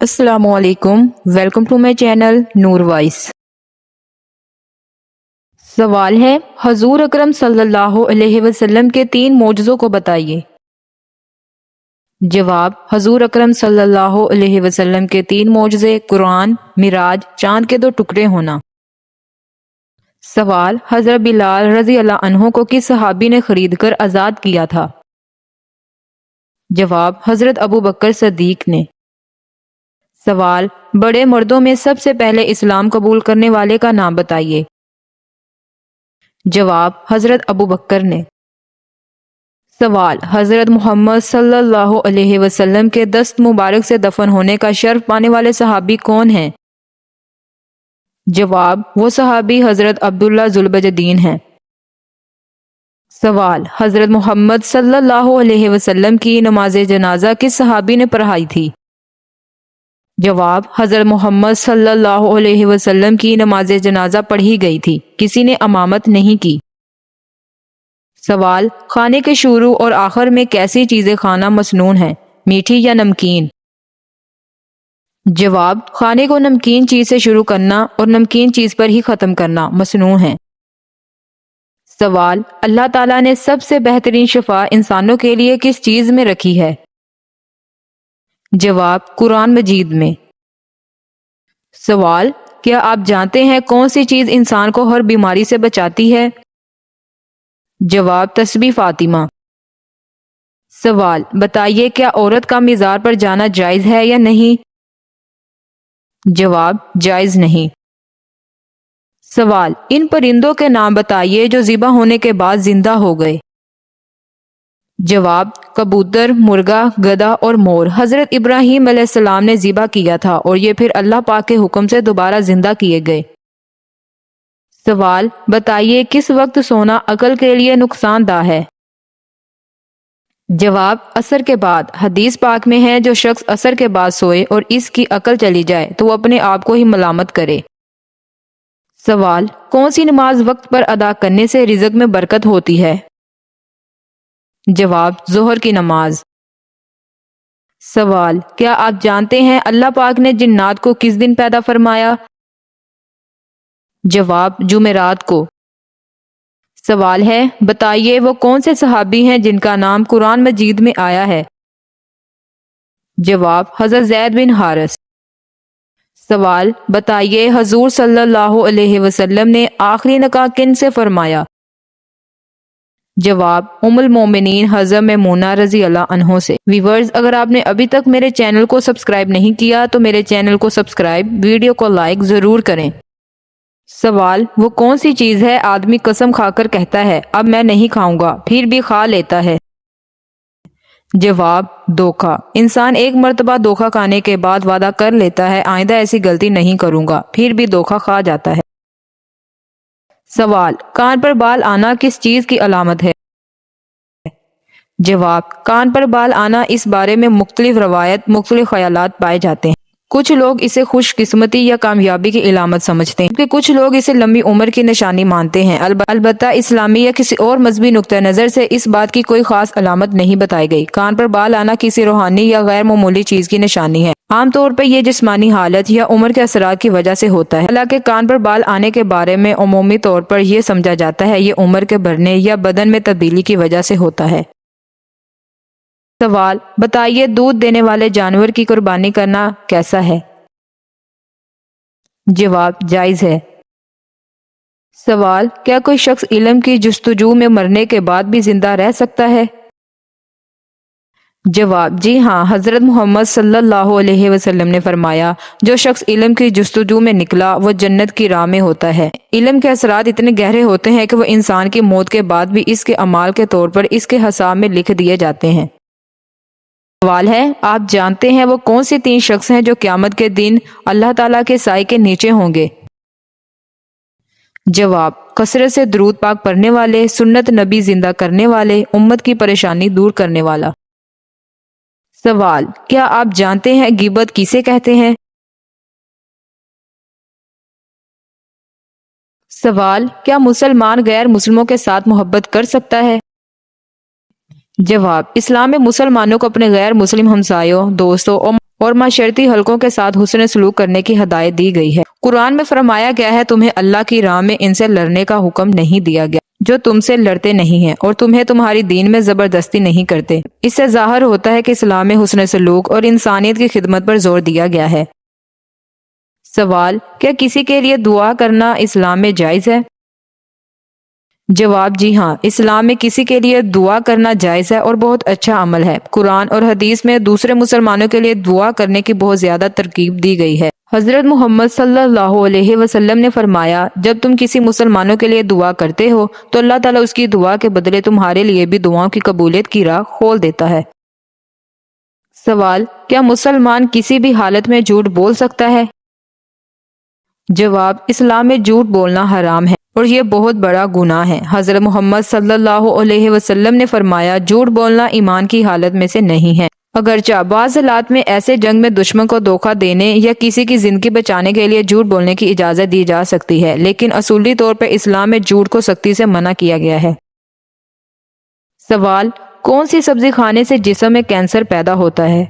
السلام علیکم، welcome to my channel Noor Voice. سوال ہے، حضور اکرم صلی اللہ علیہ وسلم کے 3 معجزوں کو بتائیے۔ جواب، حضور اکرم صلی اللہ علیہ وسلم کے 3 معجزے قرآن، معراج، چاند کے 2 ٹکڑے ہونا۔ سوال، حضرت بلال رضی اللہ عنہ کو کس صحابی نے خرید کر آزاد کیا تھا؟ جواب، حضرت ابو بکر صدیق نے۔ سوال، بڑے مردوں میں سب سے پہلے اسلام قبول کرنے والے کا نام بتائیے۔ جواب، حضرت ابو بکر نے۔ سوال، حضرت محمد صلی اللہ علیہ وسلم کے دست مبارک سے دفن ہونے کا شرف پانے والے صحابی کون ہیں؟ جواب، وہ صحابی حضرت عبداللہ ذوالبجدین ہیں۔ سوال، حضرت محمد صلی اللہ علیہ وسلم کی نماز جنازہ کس صحابی نے پڑھائی تھی؟ جواب، حضرت محمد صلی اللہ علیہ وسلم کی نماز جنازہ پڑھی گئی تھی، کسی نے امامت نہیں کی۔ سوال، کھانے کے شروع اور آخر میں کیسی چیزیں کھانا مسنون ہے، میٹھی یا نمکین؟ جواب، کھانے کو نمکین چیز سے شروع کرنا اور نمکین چیز پر ہی ختم کرنا مسنون ہے۔ سوال، اللہ تعالیٰ نے سب سے بہترین شفا انسانوں کے لیے کس چیز میں رکھی ہے؟ جواب، قرآن مجید میں۔ سوال، کیا آپ جانتے ہیں کون سی چیز انسان کو ہر بیماری سے بچاتی ہے؟ جواب، تسبیح فاطمہ۔ سوال، بتائیے کیا عورت کا مزار پر جانا جائز ہے یا نہیں؟ جواب، جائز نہیں۔ سوال، ان پرندوں کے نام بتائیے جو ذبح ہونے کے بعد زندہ ہو گئے۔ جواب، کبوتر، مرغا، گدھا اور مور حضرت ابراہیم علیہ السلام نے ذبح کیا تھا اور یہ پھر اللہ پاک کے حکم سے دوبارہ زندہ کیے گئے۔ سوال، بتائیے کس وقت سونا عقل کے لیے نقصان دہ ہے؟ جواب، عصر کے بعد۔ حدیث پاک میں ہے جو شخص عصر کے بعد سوئے اور اس کی عقل چلی جائے تو وہ اپنے آپ کو ہی ملامت کرے۔ سوال، کون سی نماز وقت پر ادا کرنے سے رزق میں برکت ہوتی ہے؟ جواب، ظہر کی نماز۔ سوال، کیا آپ جانتے ہیں اللہ پاک نے جنات کو کس دن پیدا فرمایا؟ جواب، جمعرات کو۔ سوال ہے، بتائیے وہ کون سے صحابی ہیں جن کا نام قرآن مجید میں آیا ہے؟ جواب، حضرت زید بن حارث۔ سوال، بتائیے حضور صلی اللہ علیہ وسلم نے آخری نکاح کن سے فرمایا؟ جواب، ام المومنین حضرت میمونہ رضی اللہ عنہ سے۔ ویورز، اگر آپ نے ابھی تک میرے چینل کو سبسکرائب نہیں کیا تو میرے چینل کو سبسکرائب، ویڈیو کو لائک ضرور کریں۔ سوال، وہ کون سی چیز ہے آدمی قسم کھا کر کہتا ہے اب میں نہیں کھاؤں گا پھر بھی کھا لیتا ہے؟ جواب، دھوکہ۔ انسان ایک مرتبہ دھوکہ کھانے کے بعد وعدہ کر لیتا ہے آئندہ ایسی غلطی نہیں کروں گا، پھر بھی دھوکہ کھا جاتا ہے۔ سوال، کان پر بال آنا کس چیز کی علامت ہے؟ جواب، کان پر بال آنا اس بارے میں مختلف روایت، مختلف خیالات پائے جاتے ہیں۔ کچھ لوگ اسے خوش قسمتی یا کامیابی کی علامت سمجھتے ہیں جبکہ کچھ لوگ اسے لمبی عمر کی نشانی مانتے ہیں۔ البتہ اسلامی یا کسی اور مذہبی نقطہ نظر سے اس بات کی کوئی خاص علامت نہیں بتائی گئی۔ کان پر بال آنا کسی روحانی یا غیر معمولی چیز کی نشانی ہے۔ عام طور پر یہ جسمانی حالت یا عمر کے اثرات کی وجہ سے ہوتا ہے، حالانکہ کان پر بال آنے کے بارے میں عمومی طور پر یہ سمجھا جاتا ہے یہ عمر کے بڑھنے یا بدن میں تبدیلی کی وجہ سے ہوتا ہے۔ سوال، بتائیے دودھ دینے والے جانور کی قربانی کرنا کیسا ہے؟ جواب، جائز ہے۔ سوال، کیا کوئی شخص علم کی جستجو میں مرنے کے بعد بھی زندہ رہ سکتا ہے؟ جواب، جی ہاں، حضرت محمد صلی اللہ علیہ وسلم نے فرمایا جو شخص علم کی جستجو میں نکلا وہ جنت کی راہ میں ہوتا ہے۔ علم کے اثرات اتنے گہرے ہوتے ہیں کہ وہ انسان کی موت کے بعد بھی اس کے اعمال کے طور پر اس کے حساب میں لکھ دیے جاتے ہیں۔ سوال ہے، آپ جانتے ہیں وہ کون سی 3 شخص ہیں جو قیامت کے دن اللہ تعالیٰ کے سائے کے نیچے ہوں گے؟ جواب، کثرت سے درود پاک پڑھنے والے، سنت نبی زندہ کرنے والے، امت کی پریشانی دور کرنے والا۔ سوال، کیا آپ جانتے ہیں غیبت کسے کہتے ہیں؟ سوال، کیا مسلمان غیر مسلموں کے ساتھ محبت کر سکتا ہے؟ جواب، اسلام میں مسلمانوں کو اپنے غیر مسلم ہمسایوں، دوستوں اور اور معاشرتی حلقوں کے ساتھ حسن سلوک کرنے کی ہدایت دی گئی ہے۔ قرآن میں فرمایا گیا ہے تمہیں اللہ کی راہ میں ان سے لڑنے کا حکم نہیں دیا گیا جو تم سے لڑتے نہیں ہیں اور تمہیں تمہاری دین میں زبردستی نہیں کرتے۔ اس سے ظاہر ہوتا ہے کہ اسلام میں حسن سلوک اور انسانیت کی خدمت پر زور دیا گیا ہے۔ سوال: کیا کسی کے لیے دعا کرنا اسلام میں جائز ہے؟ جواب: جی ہاں، اسلام میں کسی کے لیے دعا کرنا جائز ہے اور بہت اچھا عمل ہے۔ قرآن اور حدیث میں دوسرے مسلمانوں کے لیے دعا کرنے کی بہت زیادہ ترغیب دی گئی ہے۔ حضرت محمد صلی اللہ علیہ وسلم نے فرمایا، جب تم کسی مسلمانوں کے لیے دعا کرتے ہو تو اللہ تعالیٰ اس کی دعا کے بدلے تمہارے لیے بھی دعاؤں کی قبولیت کی راہ کھول دیتا ہے۔ سوال: کیا مسلمان کسی بھی حالت میں جھوٹ بول سکتا ہے؟ جواب: اسلام میں جھوٹ بولنا حرام ہے اور یہ بہت بڑا گناہ ہے۔ حضرت محمد صلی اللہ علیہ وسلم نے فرمایا، جھوٹ بولنا ایمان کی حالت میں سے نہیں ہے۔ اگرچہ بعض حالات میں ایسے جنگ میں دشمن کو دھوکہ دینے یا کسی کی زندگی بچانے کے لیے جھوٹ بولنے کی اجازت دی جا سکتی ہے، لیکن اصولی طور پر اسلام میں جھوٹ کو سختی سے منع کیا گیا ہے۔ سوال: کون سی سبزی کھانے سے جسم میں کینسر پیدا ہوتا ہے؟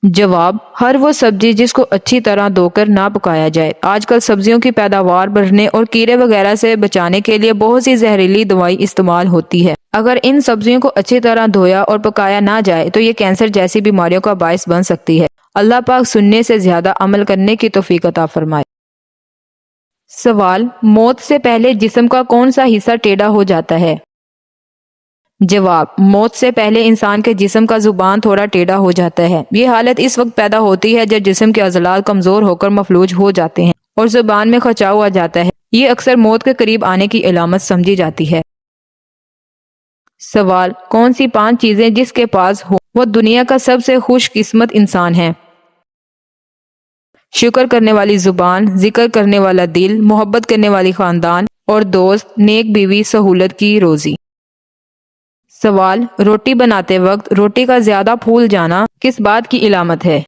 جواب: ہر وہ سبزی جس کو اچھی طرح دھو کر نہ پکایا جائے۔ آج کل سبزیوں کی پیداوار بڑھنے اور کیڑے وغیرہ سے بچانے کے لیے بہت سی زہریلی دوائی استعمال ہوتی ہے۔ اگر ان سبزیوں کو اچھی طرح دھویا اور پکایا نہ جائے تو یہ کینسر جیسی بیماریوں کا باعث بن سکتی ہے۔ اللہ پاک سننے سے زیادہ عمل کرنے کی توفیق عطا فرمائے۔ سوال: موت سے پہلے جسم کا کون سا حصہ ٹیڑھا ہو جاتا ہے؟ جواب: موت سے پہلے انسان کے جسم کا زبان تھوڑا ٹیڑھا ہو جاتا ہے۔ یہ حالت اس وقت پیدا ہوتی ہے جب جسم کے عضلات کمزور ہو کر مفلوج ہو جاتے ہیں اور زبان میں کھچاؤ آ جاتا ہے۔ یہ اکثر موت کے قریب آنے کی علامت سمجھی جاتی ہے۔ سوال: کون سی 5 چیزیں جس کے پاس ہو وہ دنیا کا سب سے خوش قسمت انسان ہے؟ شکر کرنے والی زبان، ذکر کرنے والا دل، محبت کرنے والی خاندان اور دوست، نیک بیوی، سہولت کی روزی۔ سوال: روٹی بناتے وقت روٹی کا زیادہ پھول جانا کس بات کی علامت ہے؟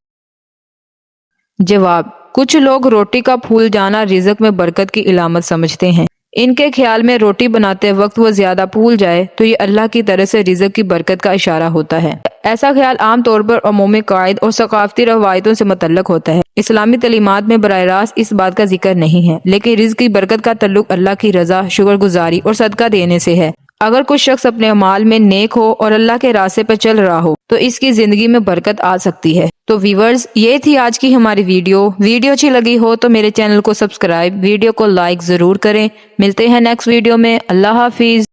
جواب: کچھ لوگ روٹی کا پھول جانا رزق میں برکت کی علامت سمجھتے ہیں۔ ان کے خیال میں روٹی بناتے وقت وہ زیادہ پھول جائے تو یہ اللہ کی طرف سے رزق کی برکت کا اشارہ ہوتا ہے۔ ایسا خیال عام طور پر عمومی قواعد اور ثقافتی روایتوں سے متعلق ہوتا ہے۔ اسلامی تعلیمات میں براہ راست اس بات کا ذکر نہیں ہے، لیکن رزق کی برکت کا تعلق اللہ کی رضا، شکر گزاری اور صدقہ دینے سے ہے۔ اگر کچھ شخص اپنے اعمال میں نیک ہو اور اللہ کے راستے پر چل رہا ہو تو اس کی زندگی میں برکت آ سکتی ہے۔ تو ویورز، یہ تھی آج کی ہماری ویڈیو اچھی لگی ہو تو میرے چینل کو سبسکرائب، ویڈیو کو لائک ضرور کریں۔ ملتے ہیں نیکسٹ ویڈیو میں۔ اللہ حافظ۔